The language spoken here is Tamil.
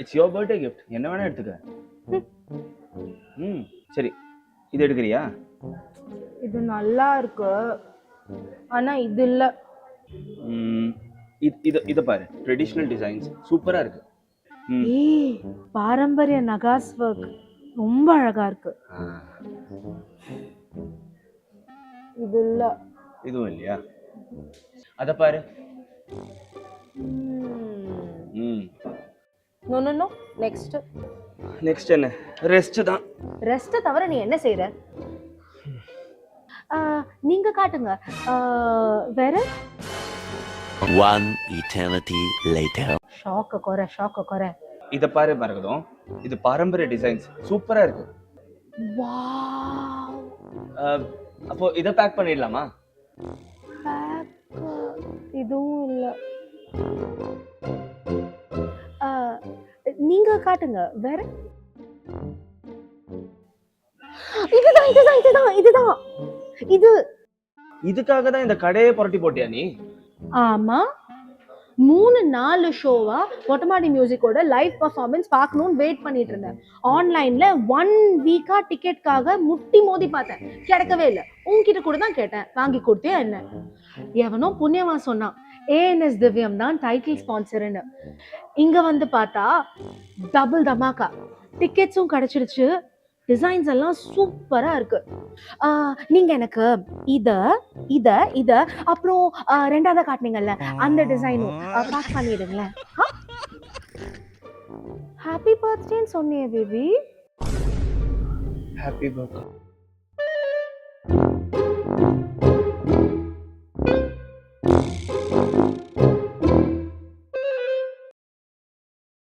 இட்ஸ் யுவர் பர்த்டே கிஃப்ட், என்ன வேணா எடுத்துக்க. சரி, இது எடுக்கிறியா? இது நல்லா இருக்கு, ஆனா இது இல்ல. இத பாரு, ட்ரெடிஷனல் டிசைன்ஸ் சூப்பரா இருக்கு. ஏய், பாரம்பரிய நகாஸ் ஒர்க் ரொம்ப அழகா இருக்கு. இது இல்ல. இதுவும் இல்லையா? அத பாரு. No no no, next. Next என்ன? ரெஸ்ட் தான். ரெஸ்ட் தவிர நீ என்ன செய்யற? நீங்க காட்டுங்க. வேற one eternity later. ஷாக்க குறை. இத பாரு மரகதம், இது பாரம்பரிய டிசைன்ஸ் சூப்பரா இருக்கு. வாவ். அப்போ இத பேக் பண்ணிடலாமா? பேக் இதுவும் இல்ல. நீங்க காட்டுங்க. வேற இதுதான். இதுக்காக தான் இந்த கடையை புரட்டி போட்டியா நீ? ஆமா, 3-4 ஷோவா மொட்டமாடி மியூசிக்கோட லைவ் பர்ஃபார்மன்ஸ் பார்க்கணும்னு வெயிட் பண்ணிட்டு இருந்தேன். ஆன்லைன்ல 1 வீக்கா டிக்கெட்காக முட்டி மோதி பார்த்தேன், கிடைக்கவே இல்லை. உன்கிட்ட கூட தான் கேட்டேன், வாங்கி கொடுத்தியா என்ன? எவனோ புண்ணியமா சொன்னான், ஏஎன்எஸ் திவ்யம் தான் டைட்டில் ஸ்பான்சர்னு. இங்க வந்து பார்த்தா டபுள் தமாக்கா, டிக்கெட்ஸும் கிடைச்சிடுச்சு, டிசைன்ஸ் எல்லாம் சூப்பரா இருக்கு. நீங்க எனக்கு இத அப்புறம் ரெண்டாவது காட்டுனீங்கல்ல அந்த டிசைனும் பேக் பண்ணிடுங்களேன். ஹாப்பி பர்த்டேன்னு சொன்னியே பேபி. Happy birthday.